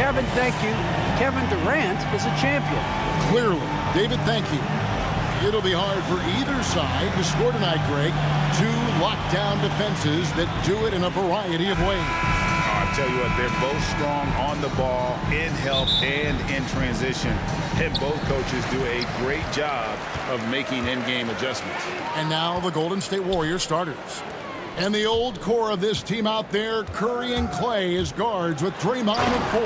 Kevin, thank you. Kevin Durant is a champion. Clearly. David, thank you. It'll be hard for either side to score tonight, Greg. Two lockdown defenses that do it in a variety of ways. I tell you what, they're both strong on the ball, in help, and in transition. And both coaches do a great job of making in-game adjustments. And now the Golden State Warriors starters. And the old core of this team out there, Curry and Clay as guards with Draymond at 4.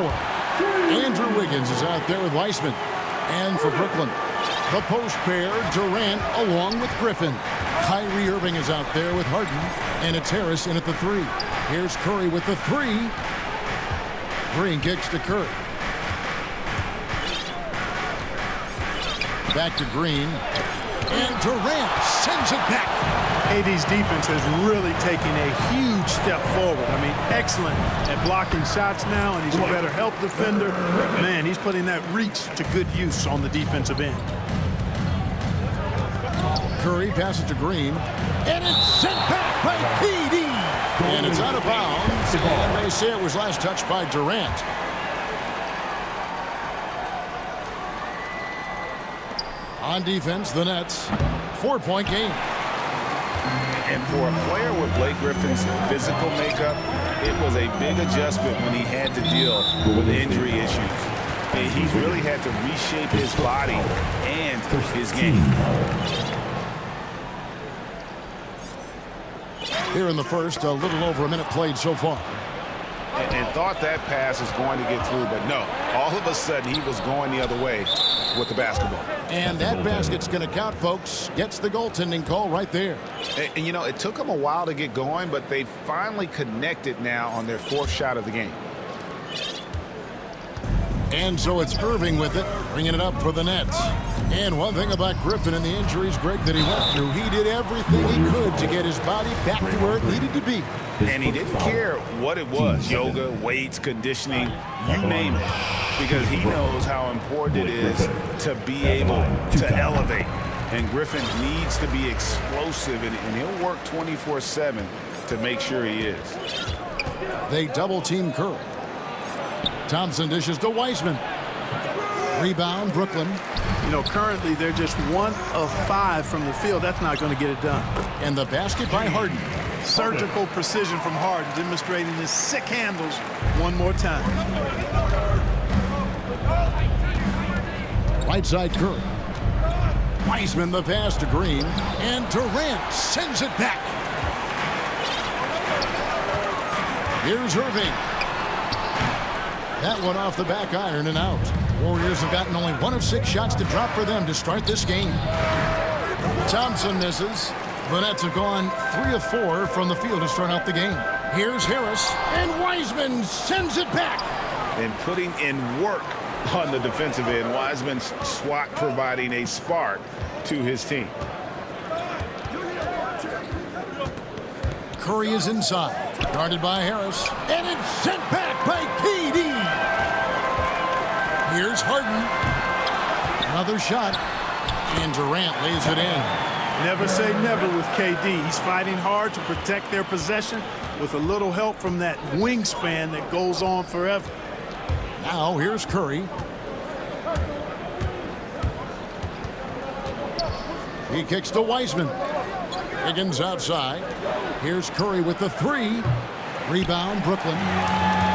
Andrew Wiggins is out there with Weissman. And for Brooklyn, the post pair, Durant along with Griffin. Kyrie Irving is out there with Harden. And it's Harris in at the 3. Here's Curry with the 3. Green kicks to Curry. Back to Green. And Durant sends it back. AD's defense has really taken a huge step forward. I mean, excellent at blocking shots now, and he's a better help defender. Man, he's putting that reach to good use on the defensive end. Curry passes to Green. And it's sent back by KD. And it's out of bounds. And they say it was last touched by Durant. On defense, the Nets. 4-point game. And for a player with Blake Griffin's physical makeup, it was a big adjustment when he had to deal with injury issues. And he's really had to reshape his body and his game. Here in the first, a little over a minute played so far. And thought that pass was going to get through, but no. All of a sudden, he was going the other way with the basketball. And that basket's going to count, folks. Gets the goaltending call right there. And, you know, it took them a while to get going, but they finally connected now on their 4th shot of the game. And so it's Irving with it, bringing it up for the Nets. And one thing about Griffin and the injuries, Greg, that he went through, he did everything he could to get his body back to where it needed to be. And he didn't care what it was, yoga, weights, conditioning, you name it, because he knows how important it is to be able to elevate. And Griffin needs to be explosive, and he'll work 24/7 to make sure he is. They double-team Curry. Thompson dishes to Weissman. Rebound, Brooklyn. You know, currently they're just 1 of 5 from the field. That's not going to get it done. And the basket by Harden. Surgical precision from Harden, demonstrating his sick handles one more time. Right side Curry. Weissman the pass to Green. And Durant sends it back. Here's Irving. That one off the back iron and out. Warriors have gotten only 1 of 6 shots to drop for them to start this game. Thompson misses. The Nets have gone 3 of 4 from the field to start out the game. Here's Harris. And Weissman sends it back. And putting in work on the defensive end. Wiseman's swat providing a spark to his team. Curry is inside. Guarded by Harris. And it's sent back by KD. Here's Harden. Another shot. And Durant lays it in. Never say never with KD. He's fighting hard to protect their possession with a little help from that wingspan that goes on forever. Now here's Curry. He kicks to Weissman. Higgins outside. Here's Curry with the 3. Rebound, Brooklyn.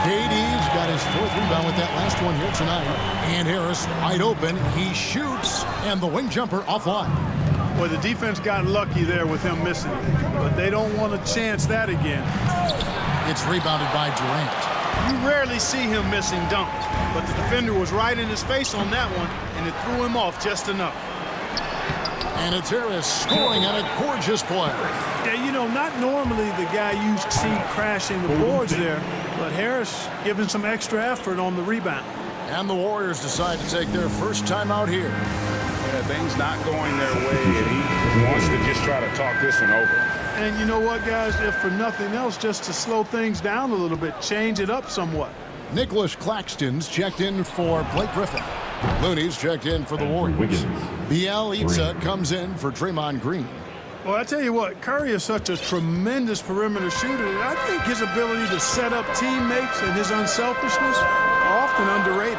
KD's got his 4th rebound with that last one here tonight. And Harris wide open. He shoots. And the wing jumper offline. Well, the defense got lucky there with him missing it. But they don't want to chance that again. It's rebounded by Durant. You rarely see him missing dunks. But the defender was right in his face on that one. And it threw him off just enough. And it's Harris scoring on a gorgeous play. Yeah, you know, not normally the guy you see crashing the boards there, but Harris giving some extra effort on the rebound. And the Warriors decide to take their first time out here. Yeah, things not going their way, and he wants to just try to talk this one over. And you know what, guys, if for nothing else, just to slow things down a little bit, change it up somewhat. Nicholas Claxton's checked in for Blake Griffin. Looney's checked in for the Warriors. Bielitsa comes in for Draymond Green. Well, I tell you what, Curry is such a tremendous perimeter shooter that I think his ability to set up teammates and his unselfishness are often underrated.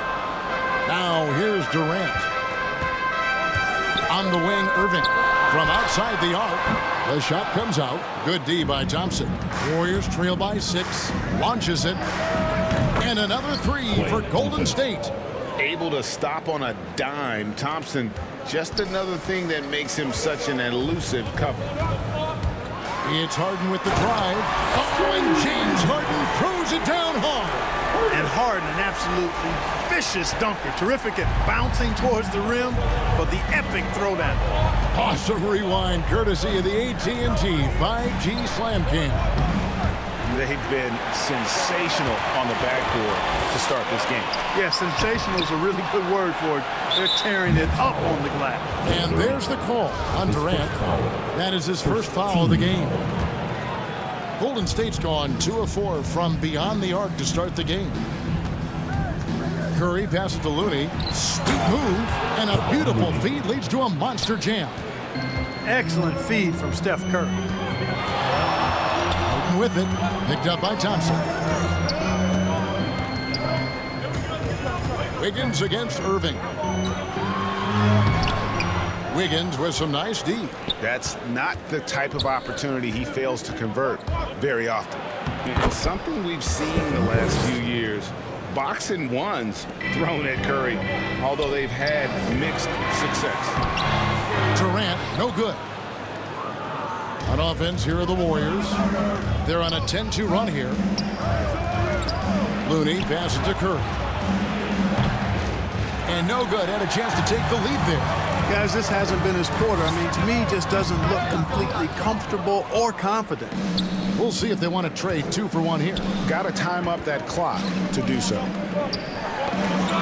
Now here's Durant. On the wing, Irving. From outside the arc, the shot comes out. Good D by Thompson. Warriors trail by 6. Launches it. And another 3 for Golden State. Able to stop on a dime. Thompson, just another thing that makes him such an elusive cover. It's Harden with the drive. Oh, and James Harden throws it down hard. And Harden, an absolutely vicious dunker. Terrific at bouncing towards the rim, but the epic throwdown. Awesome rewind courtesy of the AT&T 5G Slam Cam. They've been sensational on the backboard to start this game. Yeah, sensational is a really good word for it. They're tearing it up on the glass. And there's the call on Durant. That is his first foul of the game. Golden State's gone 2 of 4 from beyond the arc to start the game. Curry passes to Looney. Sweet move. And a beautiful feed leads to a monster jam. Excellent feed from Steph Curry. With it, picked up by Thompson. Wiggins against Irving. Wiggins with some nice D. That's not the type of opportunity he fails to convert very often. And something we've seen the last few years, boxing ones thrown at Curry, although they've had mixed success. Durant, no good. On offense, here are the Warriors. They're on a 10-2 run here. Looney passes to Curry. And no good. Had a chance to take the lead there. Guys, this hasn't been his quarter. I mean, to me, just doesn't look completely comfortable or confident. We'll see if they want to trade 2 for 1 here. Got to time up that clock to do so.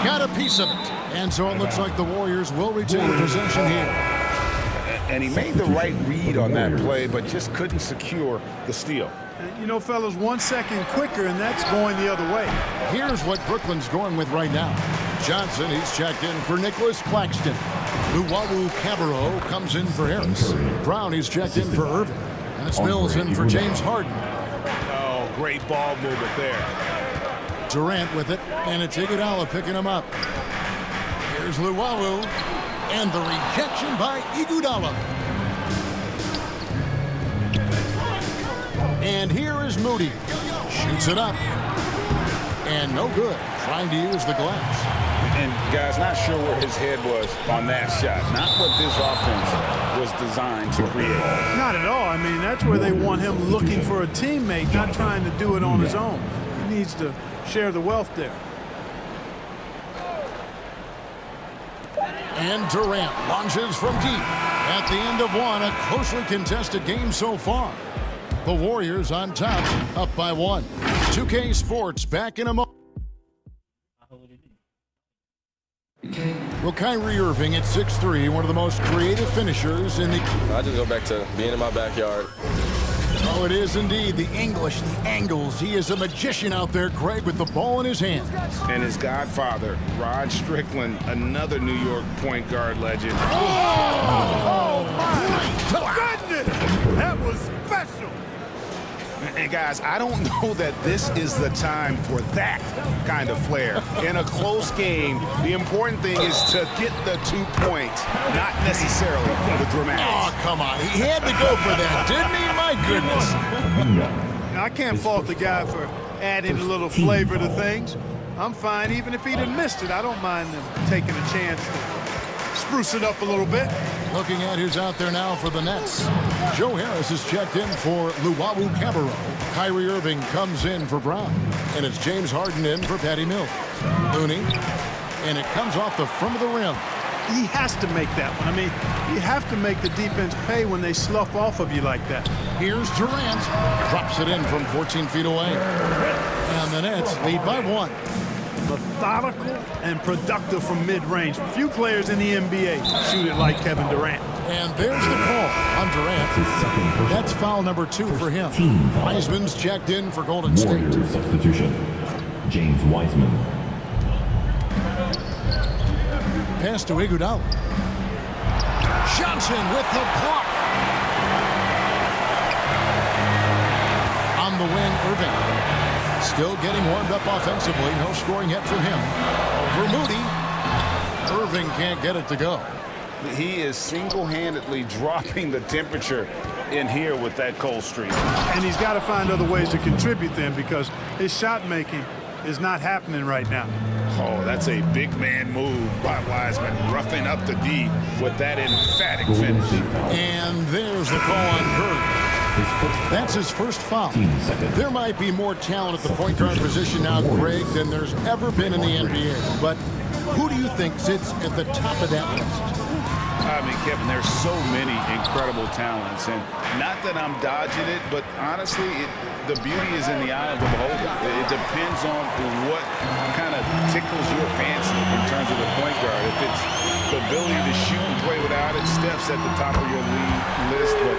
Got a piece of it. And so it looks like the Warriors will retain possession here. And he made the right read on that play, but just couldn't secure the steal. And, you know, fellas, 1 second quicker, and that's going the other way. Here's what Brooklyn's going with right now. Johnson, he's checked in for Nicholas Claxton. Luwawu Cabarro comes in for Harris. Brown, he's checked in for Irving. And it's Mills in for James Harden. Oh, great ball movement there. Durant with it, and it's Iguodala picking him up. Here's Luwawu. And the rejection by Iguodala. And here is Moody. Shoots it up. And no good. Trying to use the glass. And, guys, not sure where his head was on that shot. Not what this offense was designed to create. Not at all. I mean, that's where they want him looking for a teammate, not trying to do it on his own. He needs to share the wealth there. And Durant launches from deep. At the end of 1, a closely contested game so far. The Warriors on top, up by 1. 2K Sports back in a moment. Well, Kyrie Irving at 6'3", one of the most creative finishers in the... I just go back to being in my backyard. Oh, it is indeed. The English, the angles. He is a magician out there, Greg, with the ball in his hand. And his godfather, Rod Strickland, another New York point guard legend. Oh my goodness! That was special. And guys, I don't know that this is the time for that kind of flair. In a close game, the important thing is to get the 2 points, not necessarily the dramatics. Oh, come on. He had to go for that, didn't he? My goodness. Now, I can't fault the guy for adding a little flavor to things. I'm fine. Even if he'd have missed it, I don't mind them taking a chance to spruce it up a little bit. Looking at who's out there now for the Nets. Joe Harris is checked in for Luwawu Cabarro. Kyrie Irving comes in for Brown. And it's James Harden in for Patty Mills. Looney. And it comes off the front of the rim. He has to make that one. I mean, you have to make the defense pay when they slough off of you like that. Here's Durant. Drops it in from 14 feet away. And the Nets lead by 1. Methodical and productive from mid-range. Few players in the NBA shoot it like Kevin Durant. And there's the call on Durant. That's foul number 2 for him. Wiseman's checked in for Golden State. Warriors substitution. James Wiseman. Pass to Iguodala. Johnson with the block. the wing, Irving. Still getting warmed up offensively. No scoring yet from him. Over Moody. Irving can't get it to go. He is single-handedly dropping the temperature in here with that cold streak. And he's got to find other ways to contribute then, because his shot making is not happening right now. Oh, that's a big man move by Wiseman, roughing up the D with that emphatic finish. And there's the call on Curry. That's his first foul. There might be more talent at the point guard position now, Greg, than there's ever been in the NBA. But who do you think sits at the top of that list? I mean, Kevin, there's so many incredible talents, and not that I'm dodging it, but honestly, the beauty is in the eye of the beholder. It depends on what kind of tickles your fancy in terms of the point guard. If it's the ability to shoot and play without it, Steph's at the top of your league list, but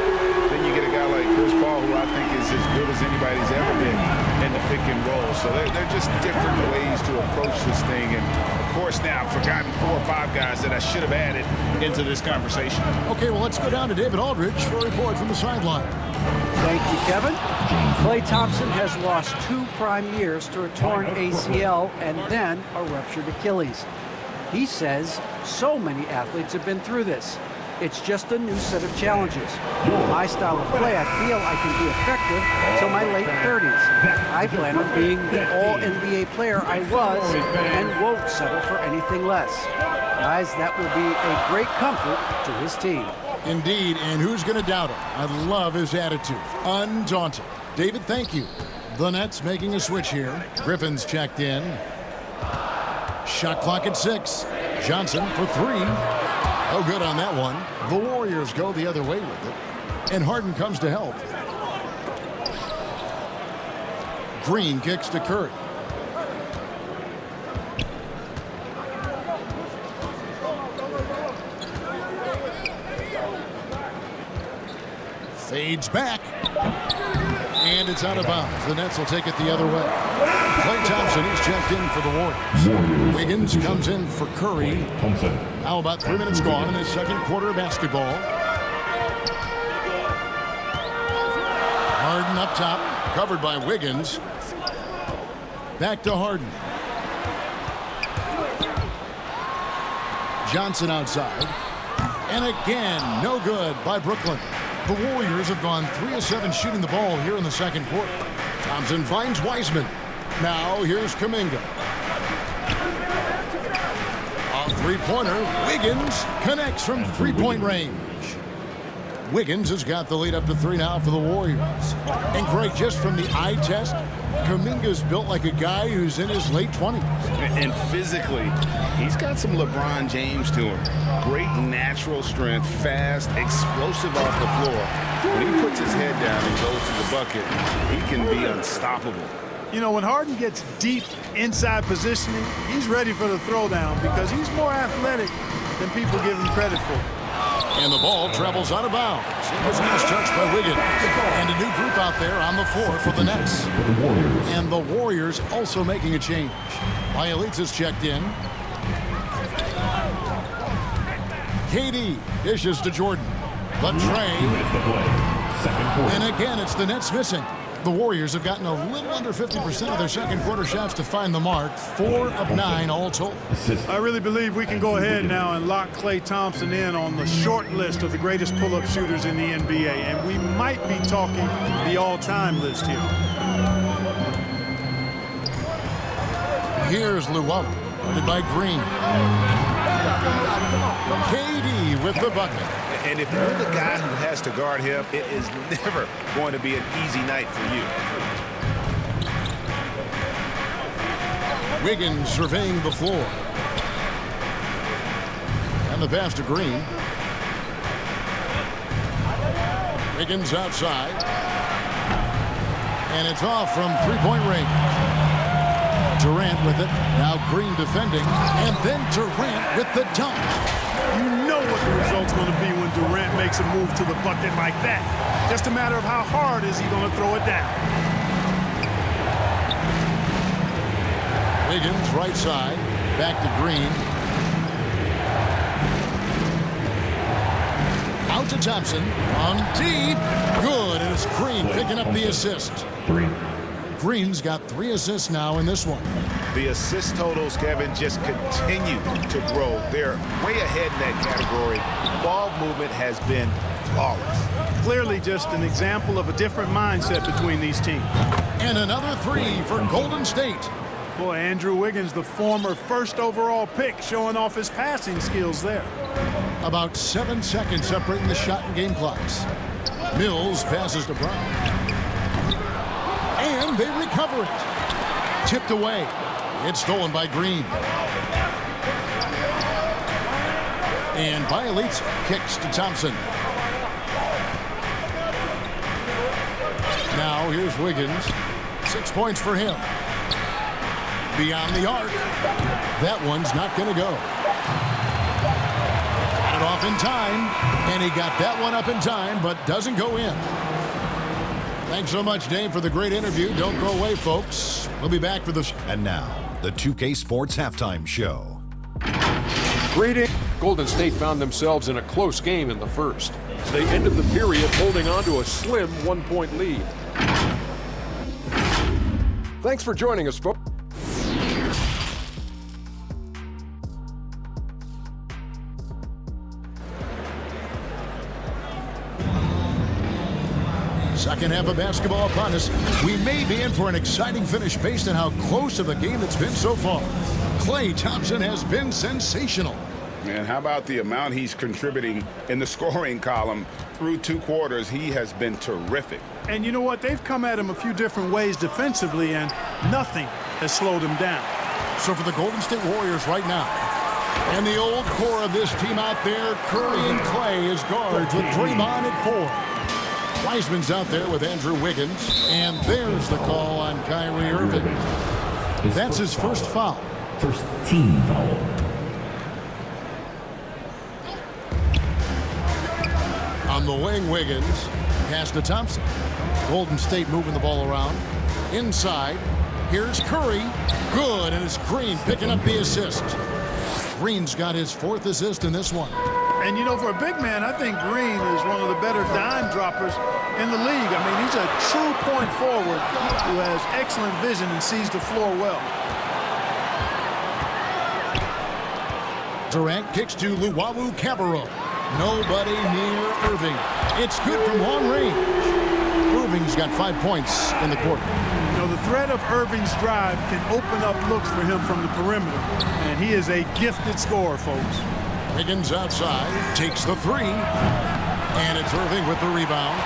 then you get a guy like Chris Paul, who I think is as good as anybody's ever been in the pick and roll. So they're just different ways to approach this thing, and of course now I've forgotten 4 or 5 guys that I should have added into this conversation. Okay, well, let's go down to David Aldridge for a report from the sideline. Thank you, Kevin. Klay Thompson has lost 2 prime years to a torn ACL and then a ruptured Achilles. He says so many athletes have been through this. It's just a new set of challenges. My style of play, I feel I can be effective till my late 30s. I plan on being the all-NBA player I was and won't settle for anything less. Guys, that will be a great comfort to his team. Indeed, and who's going to doubt him? I love his attitude. Undaunted. David, thank you. The Nets making a switch here. Griffin's checked in. Shot clock at 6. Johnson for 3. No good on that one. The Warriors go the other way with it. And Harden comes to help. Green kicks to Curry. Fades back. And it's out of bounds. The Nets will take it the other way. Klay Thompson is checked in for the Warriors. Wiggins comes in for Curry. Now about 3 minutes gone in the second quarter of basketball. Harden up top, covered by Wiggins. Back to Harden. Johnson outside. And again, no good by Brooklyn. The Warriors have gone 3 of 7 shooting the ball here in the second quarter. Thompson finds Wiseman. Now here's Kuminga. A three-pointer. Wiggins connects from three-point range. Wiggins has got the lead up to 3 now for the Warriors. And Greg, just from the eye test, Kuminga's built like a guy who's in his late 20s. And physically, he's got some LeBron James to him. Great natural strength, fast, explosive off the floor. When he puts his head down and goes to the bucket, he can be unstoppable. You know, when Harden gets deep inside positioning, he's ready for the throwdown because he's more athletic than people give him credit for. And the ball travels out of bounds. It was a nice touch by Wiggins. And a new group out there on the floor for the Nets. And the Warriors also making a change. Bielitsa's checked in. KD dishes to Jordan. The tray. And again, it's the Nets missing. The Warriors have gotten a little under 50% of their second quarter shots to find the mark. 4 of 9 all told. I really believe we can go ahead now and lock Klay Thompson in on the short list of the greatest pull-up shooters in the NBA. And we might be talking the all-time list here. Here's Llewellyn, guarded by Green. KD with the bucket. And if you're the guy who has to guard him, it is never going to be an easy night for you. Wiggins surveying the floor. And the pass to Green. Wiggins outside. And it's off from three-point range. Durant with it. Now Green defending. And then Durant with the dunk. You know what the result's going to be when Durant makes a move to the bucket like that. Just a matter of how hard is he going to throw it down. Wiggins right side. Back to Green. Out to Thompson. On deep. Good. And it's Green picking up the assist. 3. Green's got 3 assists now in this one. The assist totals, Kevin, just continue to grow. They're way ahead in that category. Ball movement has been flawless. Clearly just an example of a different mindset between these teams. And another 3 for Golden State. Boy, Andrew Wiggins, the former first overall pick, showing off his passing skills there. About 7 seconds separating the shot and game clocks. Mills passes to Brown. And they recover it. Tipped away. It's stolen by Green. And violates, kicks to Thompson. Now here's Wiggins. 6 points for him. Beyond the arc. That one's not going to go. Got it off in time. And he got that one up in time, but doesn't go in. Thanks so much, Dave, for the great interview. Don't go away, folks. We'll be back for the... And now, the 2K Sports Halftime Show. Greetings. Golden State found themselves in a close game in the first. They ended the period holding on to a slim 1-point lead. Thanks for joining us, folks. Second half of basketball upon us. We may be in for an exciting finish based on how close of a game it's been so far. Klay Thompson has been sensational. And how about the amount he's contributing in the scoring column through 2 quarters? He has been terrific. And you know what? They've come at him a few different ways defensively, and nothing has slowed him down. So for the Golden State Warriors right now, and the old core of this team out there, Curry and Klay as guards with Draymond at 4. Wiseman's out there with Andrew Wiggins, and there's the call on Kyrie Irving. That's his first foul. First team foul. On the wing, Wiggins. Pass to Thompson. Golden State moving the ball around. Inside. Here's Curry. Good, and it's Green picking up the assist. Green's got his 4th assist in this one. And, you know, for a big man, I think Green is one of the better dime droppers in the league. I mean, he's a true point forward who has excellent vision and sees the floor well. Durant kicks to Luwawu-Cabarrot. Nobody near Irving. It's good from long range. Irving's got 5 points in the quarter. You know, the threat of Irving's drive can open up looks for him from the perimeter. And he is a gifted scorer, folks. Wiggins outside, takes the 3, and it's Irving with the rebound.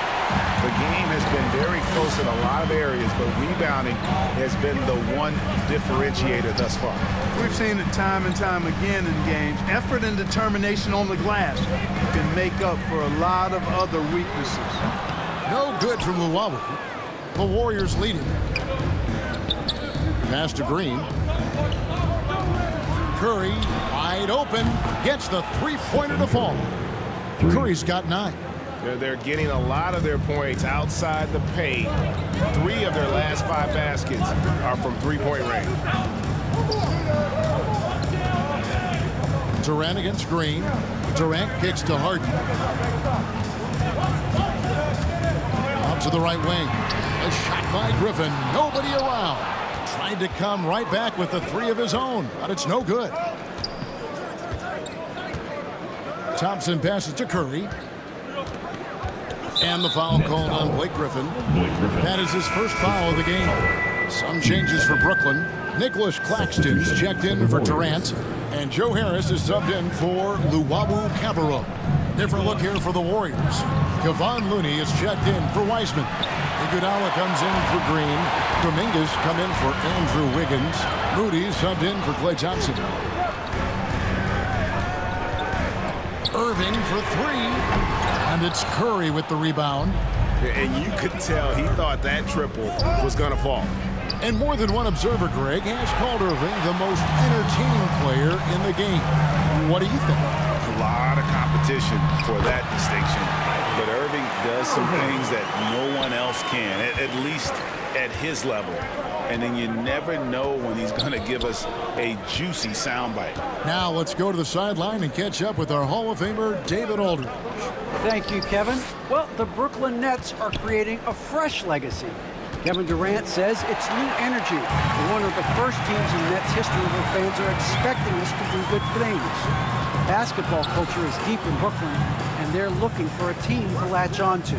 The game has been very close in a lot of areas, but rebounding has been the one differentiator thus far. We've seen it time and time again in games. Effort and determination on the glass can make up for a lot of other weaknesses. No good from Luwawu. The Warriors leading. Pass to Green. Curry, wide open, gets the 3-pointer to fall. Curry's got 9. They're getting a lot of their points outside the paint. 3 of their last 5 baskets are from 3-point range. Durant against Green. Durant kicks to Harden. Out to the right wing. A shot by Griffin. Nobody around. Tried to come right back with the 3 of his own, but it's no good. Thompson passes to Curry. And the foul called on Blake Griffin. That is his first foul of the game. Some changes for Brooklyn. Nicholas Claxton's checked in for Durant. And Joe Harris is subbed in for Luwawu-Cabarrot. Different look here for the Warriors. Kevon Looney is checked in for Wiseman. Iguodala comes in for Green. Dominguez come in for Andrew Wiggins. Moody subbed in for Klay Thompson. Irving for 3. And it's Curry with the rebound. And you could tell he thought that triple was going to fall. And more than one observer, Greg, has called Irving the most entertaining player in the game. What do you think? A lot of competition for that distinction. But Irving does some things that no one else can, at least at his level. And then you never know when he's going to give us a juicy soundbite. Now let's go to the sideline and catch up with our Hall of Famer, David Aldridge. Thank you, Kevin. Well, the Brooklyn Nets are creating a fresh legacy. Kevin Durant says it's new energy. We're one of the first teams in Nets history where fans are expecting us to do good things. Basketball culture is deep in Brooklyn, and they're looking for a team to latch on to.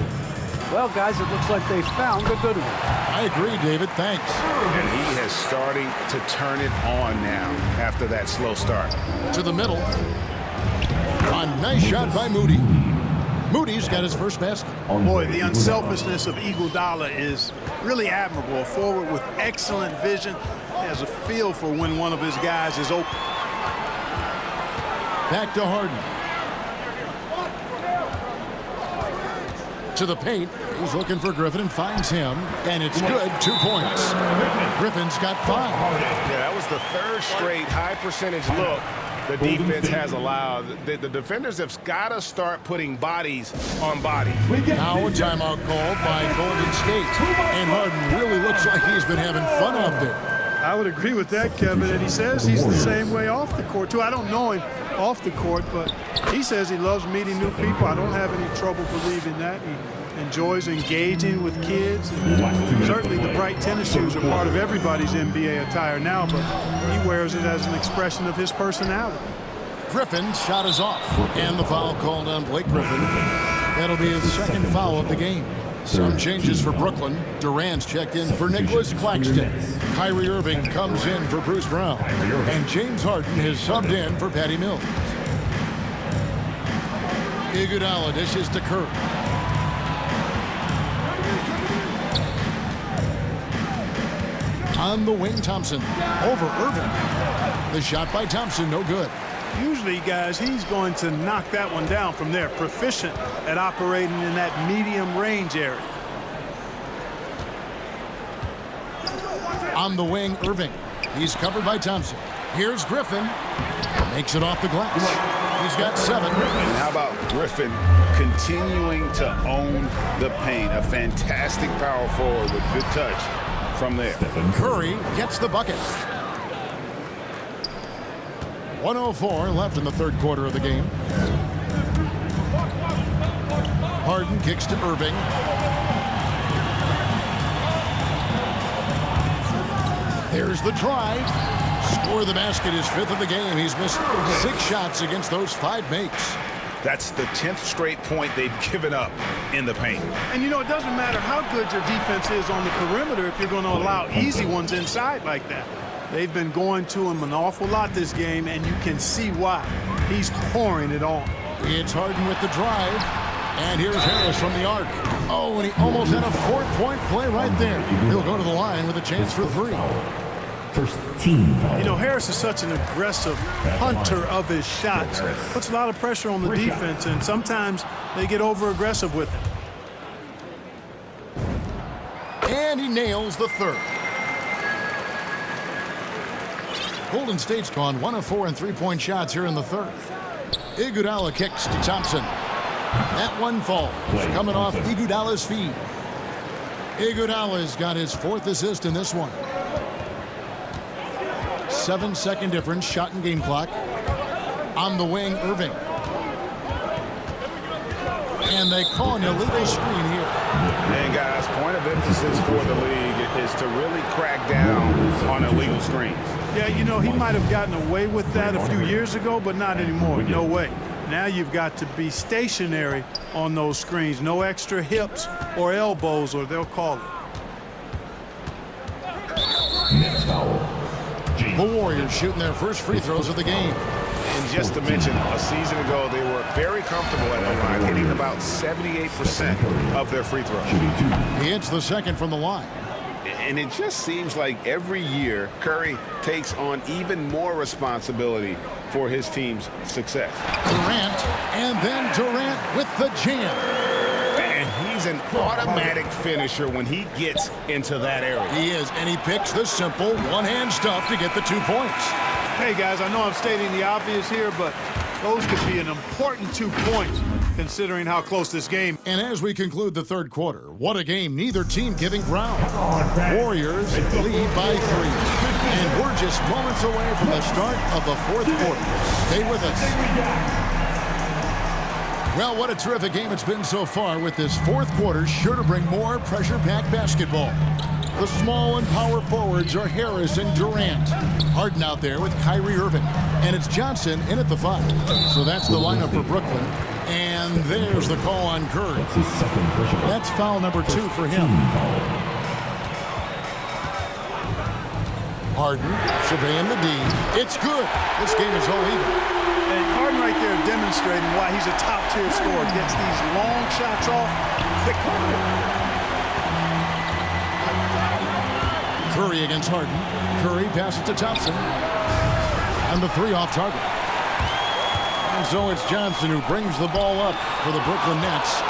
Well, guys, it looks like they found a good one. I agree, David. Thanks. And he is starting to turn it on now after that slow start. To the middle. A nice shot by Moody. Moody's got his first basket. Boy, the unselfishness of Iguodala is really admirable. A forward with excellent vision. He has a feel for when one of his guys is open. Back to Harden. To the paint. He's looking for Griffin and finds him. And it's good. 2 points. Griffin's got 5. Yeah, that was the third straight high percentage look the defense has allowed. The defenders have got to start putting bodies on bodies. Now a timeout called by Golden State. And Harden really looks like he's been having fun out there. I would agree with that, Kevin. And he says he's the same way off the court, too. I don't know him off the court, but he says he loves meeting new people. I don't have any trouble believing that. He enjoys engaging with kids. And certainly the bright tennis shoes are part of everybody's NBA attire now, but he wears it as an expression of his personality. Griffin's shot is off. And the foul called on Blake Griffin. That'll be his second foul of the game. Some changes for Brooklyn. Durant's checked in for Nicholas Claxton. Kyrie Irving comes in for Bruce Brown. And James Harden has subbed in for Patty Mills. Iguodala dishes to Curry. On the wing, Thompson. Over Irving. The shot by Thompson, no good. Usually, guys, he's going to knock that one down from there. Proficient at operating in that medium range area. On the wing, Irving. He's covered by Thompson. Here's Griffin. Makes it off the glass. He's got 7. And how about Griffin continuing to own the paint? A fantastic power forward with good touch from there. Curry gets the bucket. 1:04 left in the third quarter of the game. Harden kicks to Irving. There's the drive. Score the basket, his 5th of the game. He's missed 6 shots against those 5 makes. That's the 10th straight point they've given up in the paint. And, you know, it doesn't matter how good your defense is on the perimeter if you're going to allow easy ones inside like that. They've been going to him an awful lot this game, and you can see why. He's pouring it on. It's Harden with the drive. And here's Harris from the arc. Oh, and he almost had a 4-point play right there. He'll go to the line with a chance for 3. First team foul. You know, Harris is such an aggressive hunter of his shots. Puts a lot of pressure on the defense, and sometimes they get over-aggressive with him. And he nails the 3rd. Golden State's gone 1 of 4 in 3-point shots here in the 3rd. Iguodala kicks to Thompson. That one falls, coming off Iguodala's feet. Iguodala's got his 4th assist in this one. 7-second difference, shot and game clock. On the wing, Irving. And they call an illegal screen here. And guys, point of emphasis for the league is to really crack down on illegal screens. Yeah, you know, he might have gotten away with that a few years ago, but not anymore. No way. Now you've got to be stationary on those screens. No extra hips or elbows, or they'll call it. Next foul. The Warriors shooting their first free throws of the game. And just to mention, a season ago, they were very comfortable at the line, hitting about 78% of their free throws. He hits the second from the line. And it just seems like every year, Curry takes on even more responsibility for his team's success. Durant, and then Durant with the jam. And he's an automatic finisher when he gets into that area. He is, and he picks the simple one-hand stuff to get the 2 points. Hey, guys, I know I'm stating the obvious here, but those could be an important 2 points considering how close this game. And as we conclude the third quarter, what a game, neither team giving ground. Warriors lead by 3. And we're just moments away from the start of the 4th quarter. Stay with us. Well, what a terrific game it's been so far, with this fourth quarter sure to bring more pressure-packed basketball. The small and power forwards are Harris and Durant. Harden out there with Kyrie Irving. And it's Johnson in at the 5. So that's the lineup for Brooklyn. And there's the call on Curry. That's foul number 2 for him. Harden surveying the D. It's good. This game is all even. And Harden right there demonstrating why he's a top-tier scorer. Gets these long shots off quickly. Curry against Harden. Curry passes to Thompson. And the 3 off target. And so it's Johnson who brings the ball up for the Brooklyn Nets.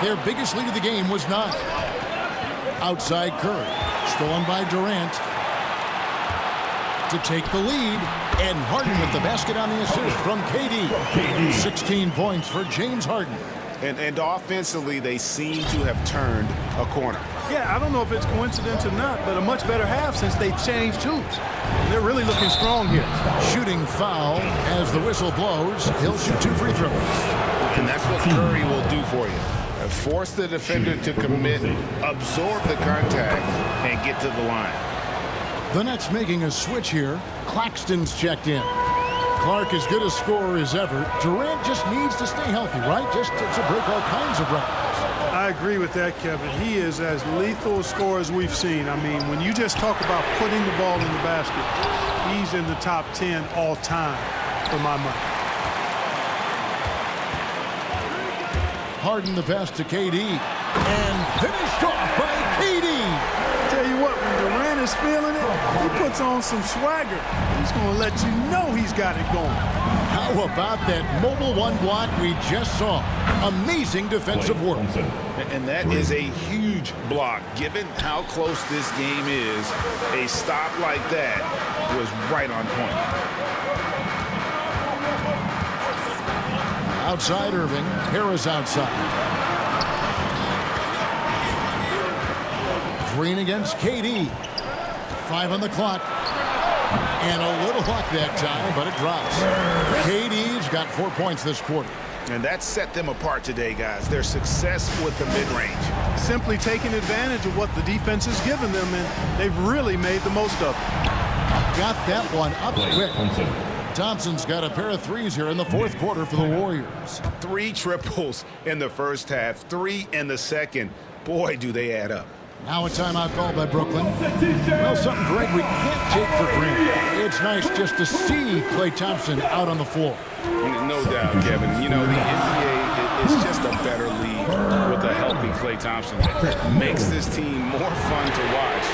Their biggest lead of the game was 9. Outside Curry. Stolen by Durant. To take the lead. And Harden with the basket on the assist from KD. 16 points for James Harden. And offensively, they seem to have turned a corner. Yeah, I don't know if it's coincidence or not, but a much better half since they changed hoops. They're really looking strong here. Shooting foul as the whistle blows. He'll shoot 2 free throws. And that's what Curry will do for you. Force the defender to commit, absorb the contact, and get to the line. The Nets making a switch here. Claxton's checked in. Clark as good a scorer as ever. Durant just needs to stay healthy, right? Just to break all kinds of records. I agree with that, Kevin. He is as lethal a scorer as we've seen. I mean, when you just talk about putting the ball in the basket, he's in the top 10 all time for my money. Harden the pass to KD. And finished off by KD. Tell you what, when Durant is feeling it, he puts on some swagger. He's going to let you know he's got it going. How about that mobile 1 block we just saw? Amazing defensive work. And that is a huge block. Given how close this game is, a stop like that was right on point. Outside Irving. Harris outside. Green against KD. 5 on the clock. And a little luck that time, but it drops. KD's got 4 points this quarter. And that set them apart today, guys. Their success with the mid-range. Simply taking advantage of what the defense has given them, and they've really made the most of it. Got that one up quick. Thompson's got a pair of 3s here in the fourth quarter for the Warriors. 3 triples in the first half, 3 in the second. Boy, do they add up. Now a timeout called by Brooklyn. Well, something, Greg, we can't take for granted. It's nice just to see Klay Thompson out on the floor. No doubt, Kevin. You know, the NBA is just a better league with a healthy Klay Thompson that makes this team more fun to watch.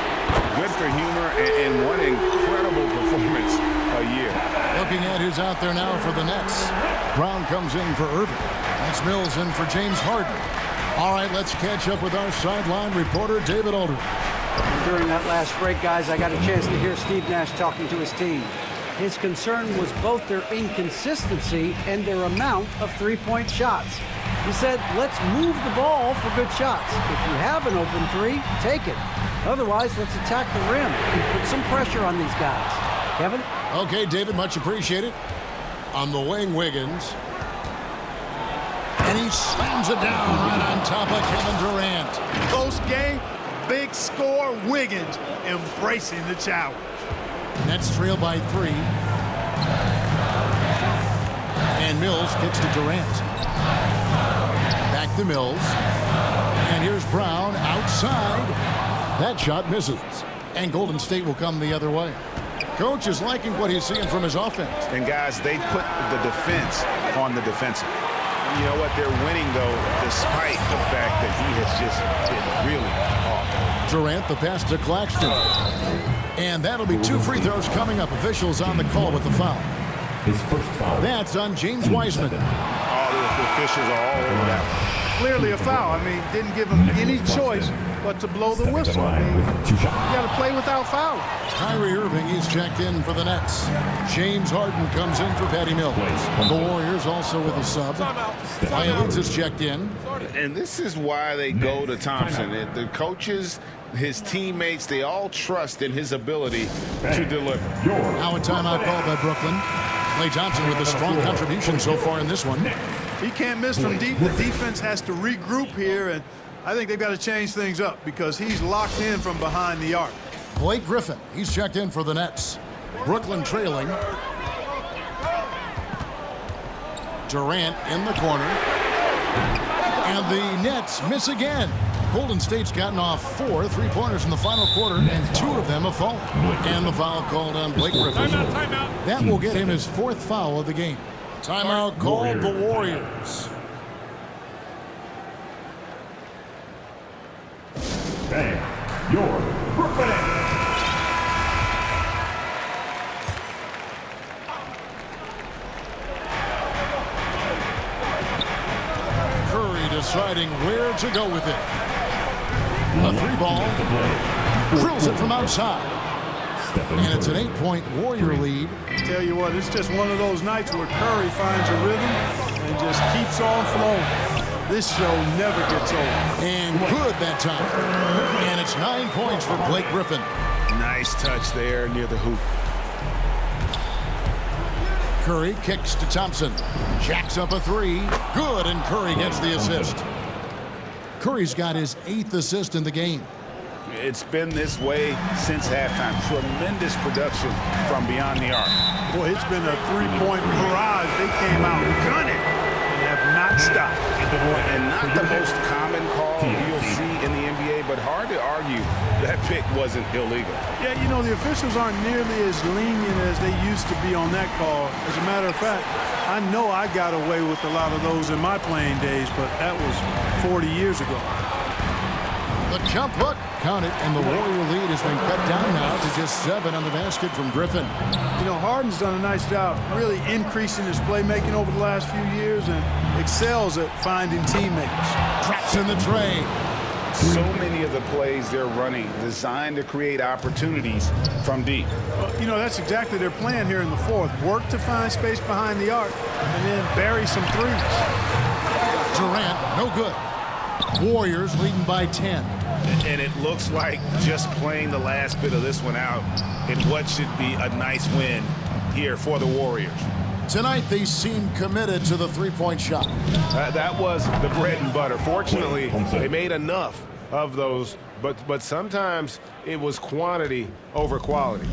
Good for humor and one incredible performance a year. Looking at who's out there now for the Nets. Brown comes in for Irving. That's Mills in for James Harden. All right, let's catch up with our sideline reporter, David Aldridge. During that last break, guys, I got a chance to hear Steve Nash talking to his team. His concern was both their inconsistency and their amount of three-point shots. He said, let's move the ball for good shots. If you have an open 3, take it. Otherwise, let's attack the rim and put some pressure on these guys. Kevin? Okay, David, much appreciated. On the wing, Wiggins. And he slams it down right on top of Kevin Durant. Close game, big score, Wiggins embracing the challenge. Nets trail by 3. And Mills kicks to Durant. Back to Mills. And here's Brown outside. That shot misses. And Golden State will come the other way. Coach is liking what he's seeing from his offense. And guys, they put the defense on the defensive. You know what? They're winning, though, despite the fact that he has just been really off. Durant, the pass to Claxton. And that'll be 2 free throws coming up. Officials on the call with the foul. His first foul. That's on James Wiseman. All the officials are all over that. Clearly a foul. I mean, didn't give him any choice but to blow the whistle. I mean, you got to play without foul. Kyrie Irving, he's checked in for the Nets. James Harden comes in for Patty Mills. The Warriors also with a sub. Violins is checked in. And this is why they go to Thompson. The coaches, his teammates, they all trust in his ability to deliver. Now a timeout called by Brooklyn. Klay Thompson with a strong contribution so far in this one. He can't miss from deep. The defense has to regroup here, and I think they've got to change things up because he's locked in from behind the arc. Blake Griffin, he's checked in for the Nets. Brooklyn trailing. Durant in the corner. And the Nets miss again. Golden State's gotten off 4 3-pointers in the final quarter, and 2 of them have fallen. And the foul called on Blake Griffin. Timeout. That will get him his 4th foul of the game. Timeout called the Warriors. Thanks. Your Brooklyn Nets. Curry deciding where to go with it. A 3-ball. Drills it from outside. And it's an 8-point Warrior lead. Tell you what, it's just one of those nights where Curry finds a rhythm and just keeps on flowing. This show never gets old. And good that time. And it's 9 points for Blake Griffin. Nice touch there near the hoop. Curry kicks to Thompson. Jacks up a 3. Good, and Curry gets the assist. Curry's got his 8th assist in the game. It's been this way since halftime. Tremendous production from beyond the arc. Boy, it's been a 3-point barrage. They came out gunning and have not stopped. And not the most common call you'll see in the NBA, but hard to argue that pick wasn't illegal. Yeah, you know, the officials aren't nearly as lenient as they used to be on that call. As a matter of fact, I know I got away with a lot of those in my playing days, but that was 40 years ago. The jump hook counted, and the Warrior lead has been cut down now to just 7 on the basket from Griffin. You know, Harden's done a nice job really increasing his playmaking over the last few years and excels at finding teammates. Traps in the tray. So many of the plays they're running designed to create opportunities from deep. Well, you know, that's exactly their plan here in the 4th. Work to find space behind the arc and then bury some threes. Durant, no good. Warriors leading by 10. And it looks like just playing the last bit of this one out in what should be a nice win here for the Warriors. Tonight, they seem committed to the 3-point shot. That was the bread and butter. Fortunately, they made enough of those, but sometimes it was quantity over quality.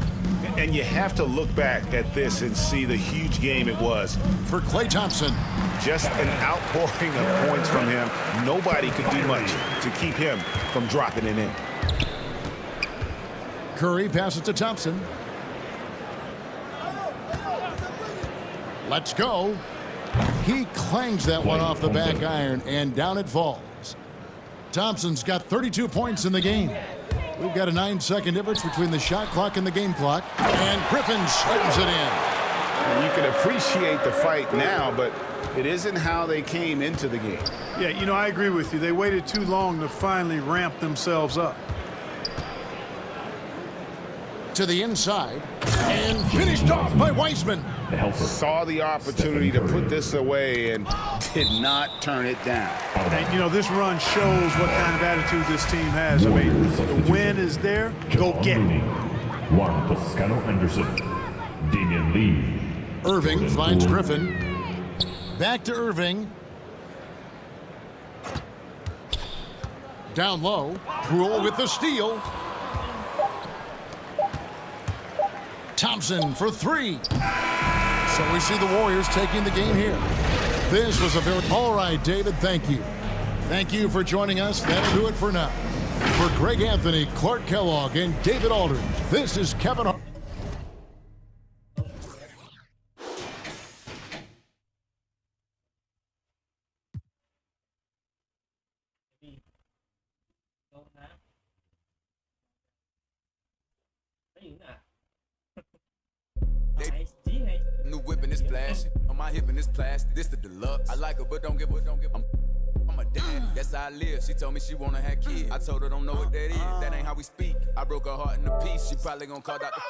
And you have to look back at this and see the huge game it was. For Klay Thompson. Just an outpouring of points from him. Nobody could do much to keep him from dropping it in. Curry passes to Thompson. Let's go. He clangs that one off the back iron, and down it falls. Thompson's got 32 points in the game. We've got a 9-second difference between the shot clock and the game clock, and Griffin slams it in. And you can appreciate the fight now, but it isn't how they came into the game. Yeah, you know, I agree with you. They waited too long to finally ramp themselves up. To the inside, and finished off by Weissman. Saw the opportunity to put this away and did not turn it down. And, you know, this run shows what kind of attitude this team has. I mean, the win is there. Go get it. Juan Toscano Anderson. Damian Lee. Irving finds Griffin. Back to Irving. Down low. Poole with the steal. Thompson for 3. So we see the Warriors taking the game here. This was a very... All right, David, thank you. Thank you for joining us. That'll do it for now. For Greg Anthony, Clark Kellogg, and David Aldridge, this is Kevin Hart. New whip and it's flashy. On my hip and it's plastic. This the deluxe. I like her, but don't give a. I'm a dad. That's how I live. She told me she wanna have kids. I told her don't know what that is. That ain't how we speak. I broke her heart in a piece. She probably gonna call Dr.